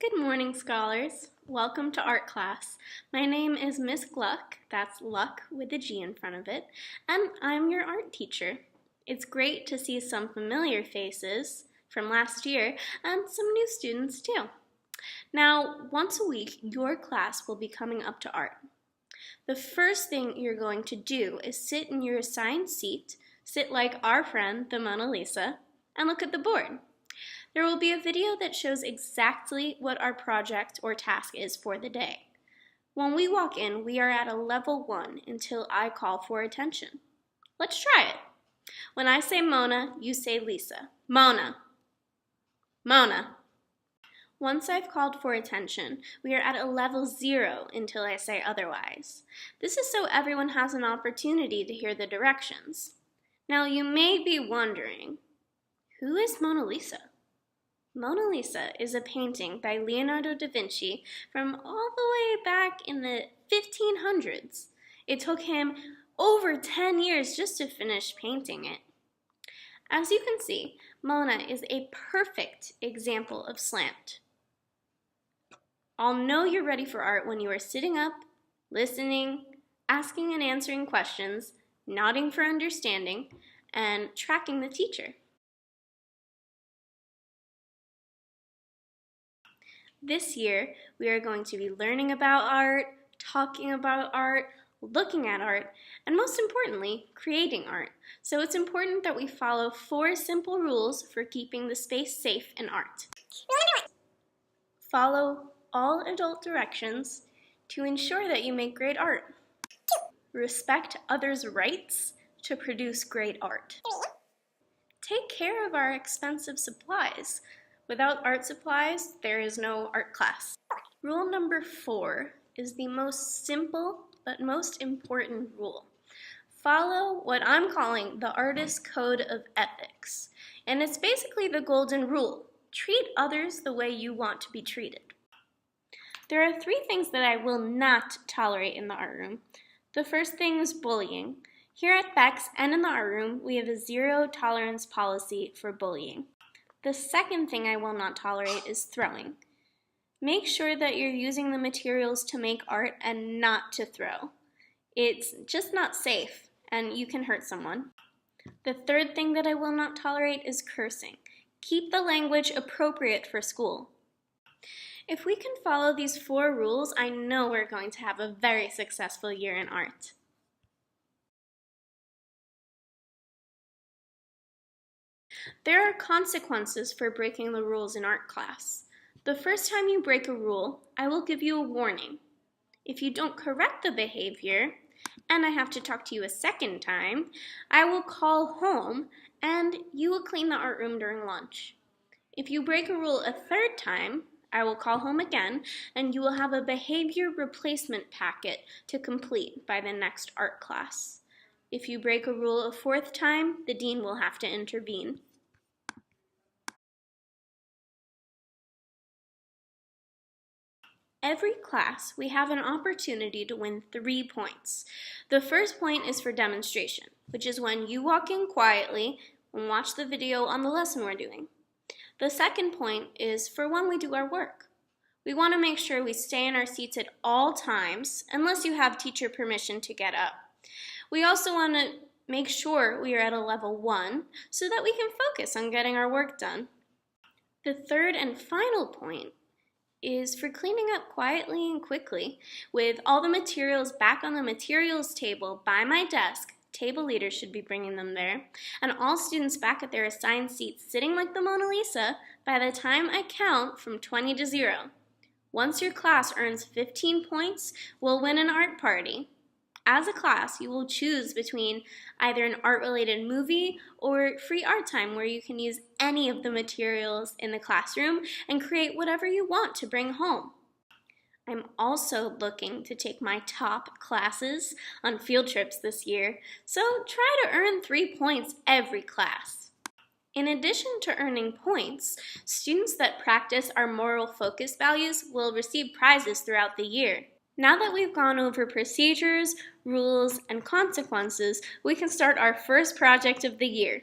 Good morning, scholars. Welcome to art class. My name is Miss Gluck, that's Luck with a G in front of it, and I'm your art teacher. It's great to see some familiar faces from last year and some new students too. Now, once a week, your class will be coming up to art. The first thing you're going to do is sit in your assigned seat, sit like our friend, the Mona Lisa, and look at the board. There will be a video that shows exactly what our project or task is for the day. When we walk in, we are at a level 1 until I call for attention. Let's try it. When I say Mona, you say Lisa. Mona. Mona. Once I've called for attention, we are at a level 0 until I say otherwise. This is so everyone has an opportunity to hear the directions. Now you may be wondering, who is Mona Lisa? Mona Lisa is a painting by Leonardo da Vinci from all the way back in the 1500s. It took him over 10 years just to finish painting it. As you can see, Mona is a perfect example of slant. I'll know you're ready for art when you are sitting up, listening, asking and answering questions, nodding for understanding, and tracking the teacher. This year, we are going to be learning about art, talking about art, looking at art, and most importantly, creating art. So it's important that we follow 4 simple rules for keeping the space safe in art. Follow all adult directions to ensure that you make great art. Respect others' rights to produce great art. Take care of our expensive supplies. Without art supplies, there is no art class. Rule number 4 is the most simple but most important rule. Follow what I'm calling the Artist's Code of Ethics. And it's basically the golden rule. Treat others the way you want to be treated. There are 3 things that I will not tolerate in the art room. The first thing is bullying. Here at Beck's and in the art room, we have a 0 tolerance policy for bullying. The second thing I will not tolerate is throwing. Make sure that you're using the materials to make art and not to throw. It's just not safe, and you can hurt someone. The third thing that I will not tolerate is cursing. Keep the language appropriate for school. If we can follow these 4 rules, I know we're going to have a very successful year in art. There are consequences for breaking the rules in art class. The first time you break a rule, I will give you a warning. If you don't correct the behavior, and I have to talk to you a second time, I will call home and you will clean the art room during lunch. If you break a rule a third time, I will call home again and you will have a behavior replacement packet to complete by the next art class. If you break a rule a 4th time, the dean will have to intervene. Every class, we have an opportunity to win 3 points. The first point is for demonstration, which is when you walk in quietly and watch the video on the lesson we're doing. The second point is for when we do our work. We want to make sure we stay in our seats at all times, unless you have teacher permission to get up. We also want to make sure we are at a level 1 so that we can focus on getting our work done. The third and final point is for cleaning up quietly and quickly with all the materials back on the materials table by my desk. Table leaders should be bringing them there, and all students back at their assigned seats sitting like the Mona Lisa by the time I count from 20 to 0. Once your class earns 15 points, we'll win an art party. As a class, you will choose between either an art-related movie or free art time where you can use any of the materials in the classroom and create whatever you want to bring home. I'm also looking to take my top classes on field trips this year, so try to earn 3 points every class. In addition to earning points, students that practice our moral focus values will receive prizes throughout the year. Now that we've gone over procedures, rules, and consequences, we can start our first project of the year,